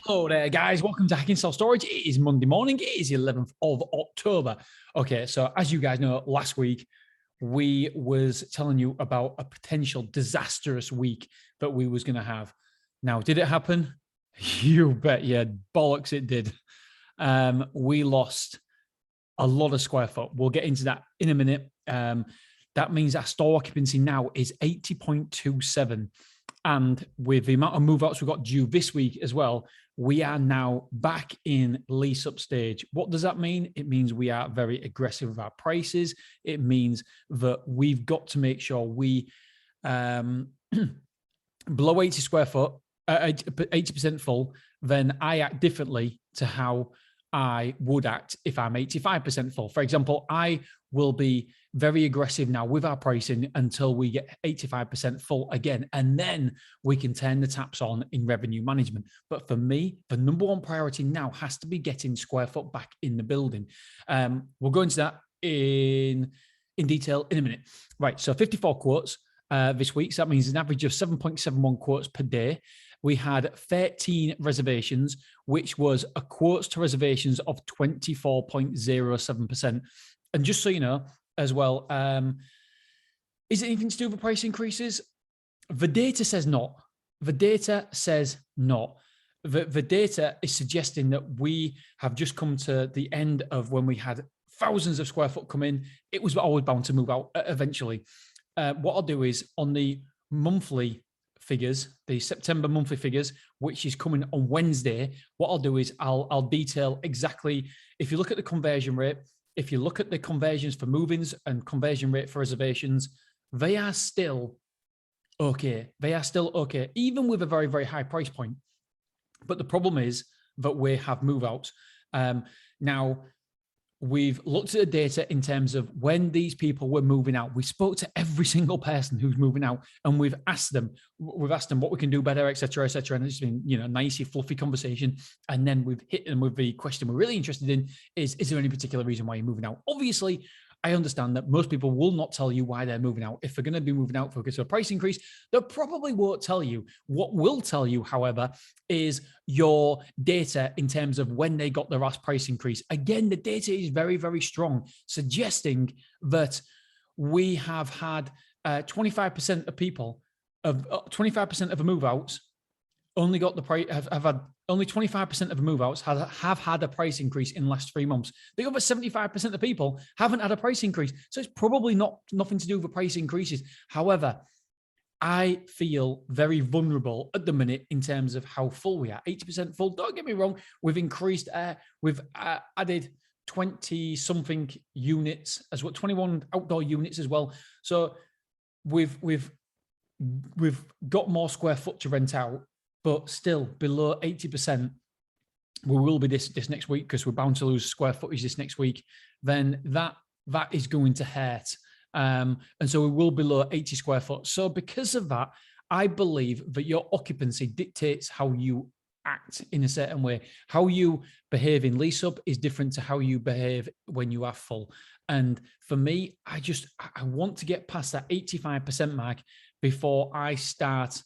Hello there, guys. Welcome to Hacking Self Storage. It is Monday morning. It is the 11th of October. Okay, so as you guys know, last week we was telling you about a potential disastrous week that we was going to have. Now, did it happen? You bet, yeah, bollocks it did. We lost a lot of square foot. We'll get into that in a minute. That means our store occupancy now is 80.27. And with the amount of move-outs we've got due this week as well, we are now back in lease-up stage. What does that mean? It means we are very aggressive with our prices. It means that we've got to make sure we below 80 square foot, 80% full, then I act differently to how I would act if I'm 85% full. For example, I will be very aggressive now with our pricing until we get 85% full again, and then we can turn the taps on in revenue management. But for me, the number one priority now has to be getting square foot back in the building. We'll go into that in detail in a minute. Right, so 54 quotes this week. So that means an average of 7.71 quotes per day. We had 13 reservations, which was a quotes to reservations of 24.07%. And just so you know, as well, is it anything to do with price increases? The data says not. The data says not. The data is suggesting that we have just come to the end of when we had thousands of square foot come in. It was always bound to move out eventually. What I'll do is on the monthly figures, the September monthly figures, which is coming on Wednesday, what I'll do is I'll detail exactly, if you look at the conversion rate, if you look at the conversions for move-ins and conversion rate for reservations, they are still okay. They are still okay, even with a very, very high price point. But the problem is that we have move-outs. Now, we've looked at the data in terms of when these people were moving out. We spoke to every single person who's moving out, and we've asked them what we can do better, etc., etc. And it's been, nicey, fluffy conversation. And then we've hit them with the question we're really interested in: is there any particular reason why you're moving out? Obviously, I understand that most people will not tell you why they're moving out. If they're going to be moving out for a price increase, they probably won't tell you. What will tell you, however, is your data in terms of when they got the last price increase. Again, the data is very, very strong, suggesting that we have had 25% of people, of 25% of the move-outs only got the price, have had only 25% of the move-outs have had a price increase in the last 3 months. The other 75% of people haven't had a price increase. So it's probably nothing to do with the price increases. However, I feel very vulnerable at the minute in terms of how full we are. 80% full. Don't get me wrong. We've increased, we've added 20-something units as well, 21 outdoor units as well. So we've got more square foot to rent out, but still below 80%, we will be this next week because we're bound to lose square footage this next week. Then that is going to hurt. And so we will be below 80 square foot. So because of that, I believe that your occupancy dictates how you act in a certain way. How you behave in lease up is different to how you behave when you are full. And for me, I want to get past that 85% mark before I start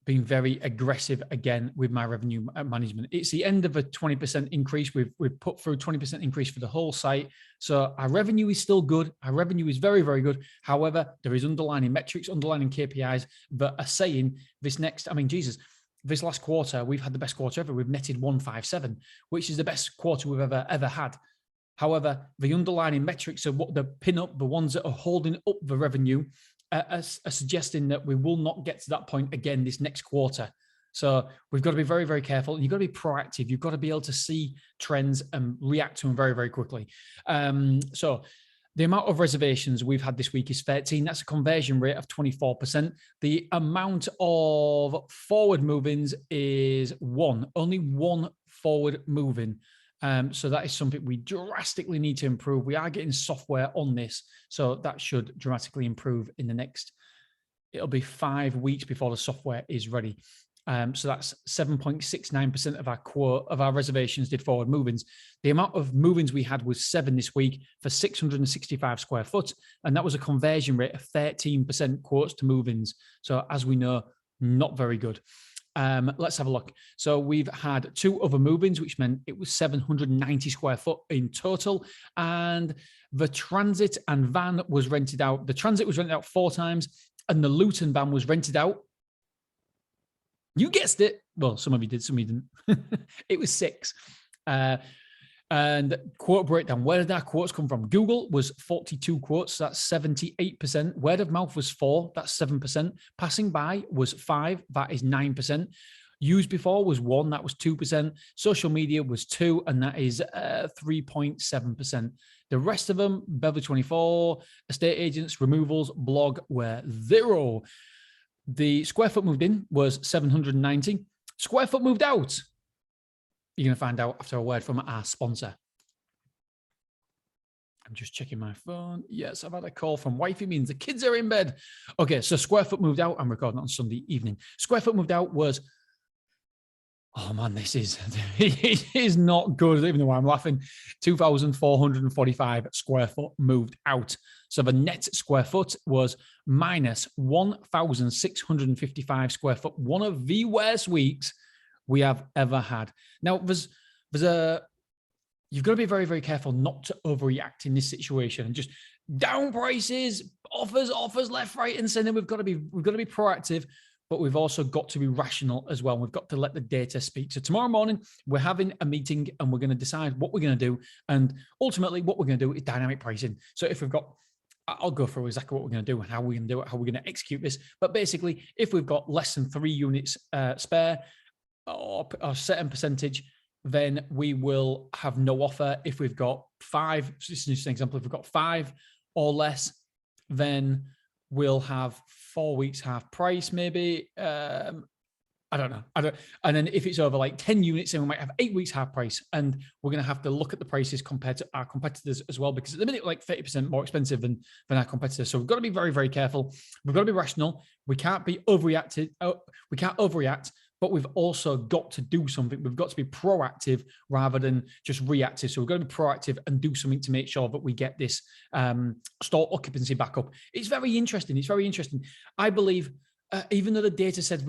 being very aggressive again with my revenue management. It's the end of a 20% increase. We've put through 20% increase for the whole site. So our revenue is still good. Our revenue is very, very good. However, there is underlying metrics, underlying KPIs that are saying this last quarter, we've had the best quarter ever. We've netted 157, which is the best quarter we've ever had. However, the underlying metrics of what the pin up, the ones that are holding up the revenue, are suggesting that we will not get to that point again this next quarter. So we've got to be very, very careful. You've got to be proactive. You've got to be able to see trends and react to them very, very quickly. So the amount of reservations we've had this week is 13. That's a conversion rate of 24%. The amount of forward move-ins is only one forward move-in. So that is something we drastically need to improve. We are getting software on this, so that should dramatically improve in the next, it'll be 5 weeks before the software is ready. So that's 7.69% of our reservations did forward move-ins. The amount of move-ins we had was 7 this week for 665 square foot, and that was a conversion rate of 13% quotes to move-ins. So as we know, not very good. Let's have a look. So we've had 2 other move-ins, which meant it was 790 square foot in total. And the transit and van was rented out. The transit was rented out 4 times, and the Luton van was rented out. You guessed it. Well, some of you did, some of you didn't. It was 6. And quote breakdown, where did our quotes come from? Google was 42 quotes, that's 78%. Word of mouth was 4, that's 7%. Passing by was 5, that is 9%. Used before was 1, that was 2%. Social media was 2, and that is 3.7%. The rest of them, Beverly 24, estate agents, removals, blog, were 0. The square foot moved in was 790. Square foot moved out, you're going to find out after a word from our sponsor. I'm just checking my phone. Yes, I've had a call from wifey, means the kids are in bed. Okay, so square foot moved out. I'm recording on Sunday evening. Square foot moved out was, oh man, it is not good, even though I'm laughing. 2,445 square foot moved out. So the net square foot was minus 1,655 square foot. One of the worst weeks we have ever had. Now, there's you've got to be very, very careful not to overreact in this situation and just down prices, offers left, right, and center. We've got to be proactive, but we've also got to be rational as well. We've got to let the data speak. So tomorrow morning, we're having a meeting and we're going to decide what we're going to do. And ultimately, what we're going to do is dynamic pricing. So if we've got, I'll go through exactly what we're going to do and how we're going to do it, how we're going to execute this. But basically, if we've got less than 3 units spare, or a certain percentage, then we will have no offer. If we've got 5, this is just an example, if we've got 5 or less, then we'll have 4 weeks half price, maybe. I don't know. And then if it's over like 10 units, then we might have 8 weeks half price. And we're going to have to look at the prices compared to our competitors as well, because at the minute, we're like 30% more expensive than our competitors. So we've got to be very, very careful. We've got to be rational. We can't be overreacted. We can't overreact. But we've also got to do something. We've got to be proactive rather than just reactive. So we've got to be proactive and do something to make sure that we get this store occupancy back up. It's very interesting. It's very interesting. I believe, even though the data said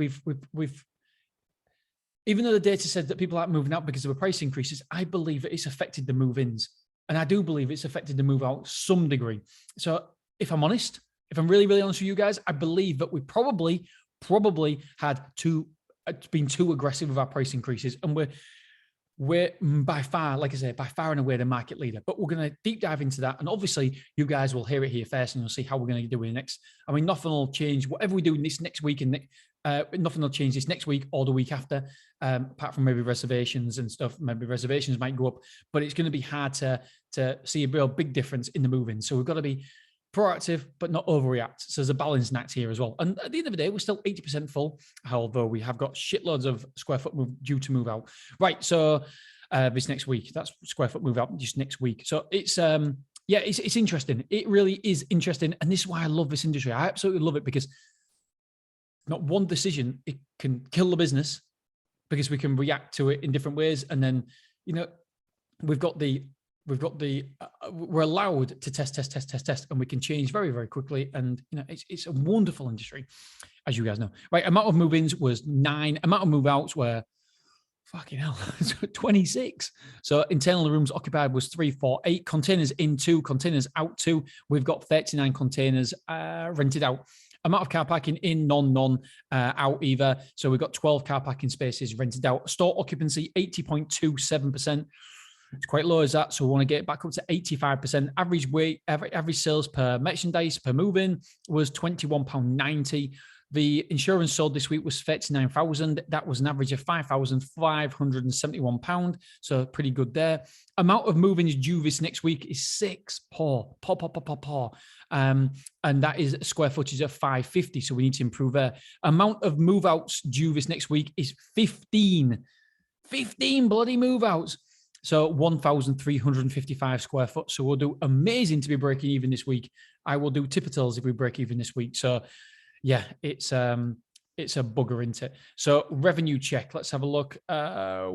even though the data said that people aren't moving out because of the price increases, I believe that it's affected the move-ins, and I do believe it's affected the move-out some degree. So if I'm honest, if I'm really, really honest with you guys, I believe that we probably had been too aggressive with our price increases, and we're by far, like I say, by far and away the market leader. But we're going to deep dive into that, and obviously you guys will hear it here first, and you'll see how we're going to do it next. I mean, nothing will change. Whatever we do this next week, and nothing will change this next week or the week after, apart from maybe reservations and stuff. Maybe reservations might go up, but it's going to be hard to see a real big difference in the move-in. So we've got to be proactive, but not overreact. So there's a balancing act here as well. And at the end of the day, we're still 80% full, although we have got shitloads of square foot due to move out. Right, so this next week, that's square foot move out just next week. So it's, it's interesting. It really is interesting. And this is why I love this industry. I absolutely love it, because not one decision, it can kill the business, because we can react to it in different ways. And then, we're allowed to test, and we can change very, very quickly. And, it's a wonderful industry, as you guys know. Right, amount of move-ins was 9. Amount of move-outs were, fucking hell, 26. So internal rooms occupied was 348. Containers in 2, containers out 2. We've got 39 containers rented out. Amount of car parking in, none out either. So we've got 12 car parking spaces rented out. Store occupancy, 80.27%. It's quite low as that, so we want to get it back up to 85%. Average weight, average sales per merchandise per move-in was £21.90. The insurance sold this week was 39,000. That was an average of £5,571. So pretty good there. Amount of move-ins due this next week is 6. And that is square footage of 550. So we need to improve there. Amount of move-outs due this next week is 15. 15 bloody move-outs. So 1,355 square foot. So we'll do amazing to be breaking even this week. I will do tipitals if we break even this week. So yeah, it's a bugger, isn't it? So revenue check. Let's have a look.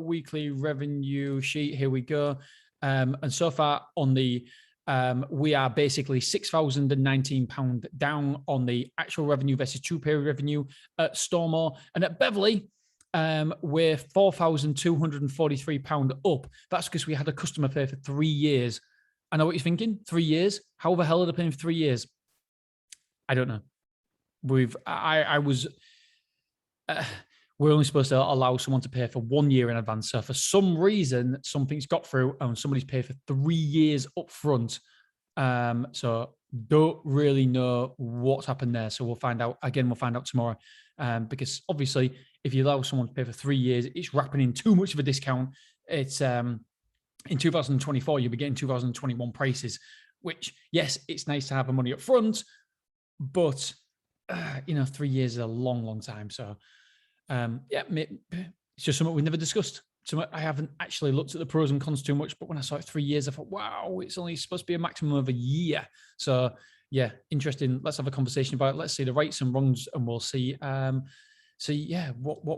Weekly revenue sheet. Here we go. And so far on the, we are basically £6,019 down on the actual revenue versus 2-period revenue at Stormore. And at Beverly, we're £4,243 up. That's because we had a customer pay for 3 years. I know what you're thinking. 3 years? How the hell are they paying for 3 years? I don't know. We're only supposed to allow someone to pay for 1 year in advance. So for some reason, something's got through and somebody's paid for 3 years up front. So don't really know what's happened there. So we'll find out. Again, we'll find out tomorrow. Because obviously, if you allow someone to pay for 3 years, it's wrapping in too much of a discount. It's in 2024, you'll be getting 2021 prices, which, yes, it's nice to have the money up front, but 3 years is a long, long time. So it's just something we've never discussed. So I haven't actually looked at the pros and cons too much, but when I saw it 3 years, I thought, wow, it's only supposed to be a maximum of a year. So yeah, interesting. Let's have a conversation about it. Let's see the rights and wrongs, and we'll see. What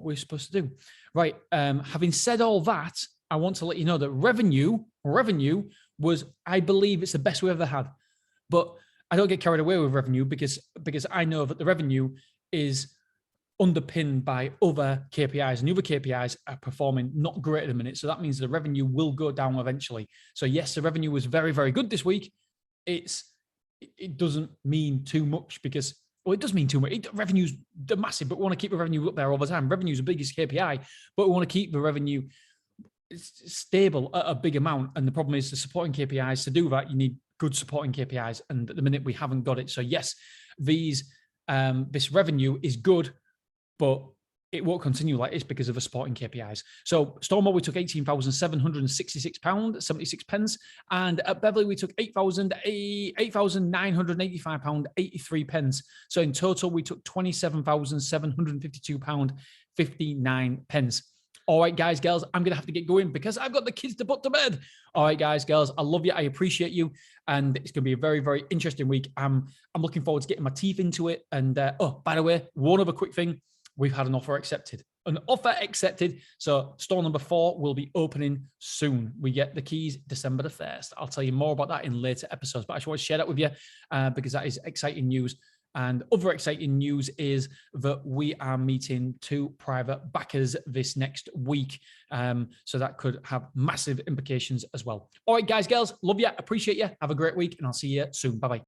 we're supposed to do. Right. Having said all that, I want to let you know that revenue was, I believe, it's the best we ever had. But I don't get carried away with revenue because I know that the revenue is underpinned by other KPIs, and the other KPIs are performing not great at the minute. So that means the revenue will go down eventually. So yes, the revenue was very, very good this week. It doesn't mean too much because, well, it does mean too much. Revenue's massive, but we want to keep the revenue up there all the time. Revenue is the biggest KPI, but we want to keep the revenue stable at a big amount. And the problem is the supporting KPIs. To do that, you need good supporting KPIs. And at the minute, we haven't got it. So yes, this revenue is good, but it won't continue like this because of the supporting KPIs. So Stormore, we took £18,766, 76 pence. And at Beverley, we took £8,985, 83 pence. So in total, we took £27,752, 59 pence. All right, guys, girls, I'm going to have to get going because I've got the kids to put to bed. All right, guys, girls, I love you. I appreciate you. And it's going to be a very, very interesting week. I'm looking forward to getting my teeth into it. And, by the way, one other quick thing. We've had an offer accepted. So store number 4 will be opening soon. We get the keys December the 1st. I'll tell you more about that in later episodes, but I just want to share that with you because that is exciting news. And other exciting news is that we are meeting 2 private backers this next week. So that could have massive implications as well. All right, guys, girls, love you. Appreciate you. Have a great week, and I'll see you soon. Bye-bye.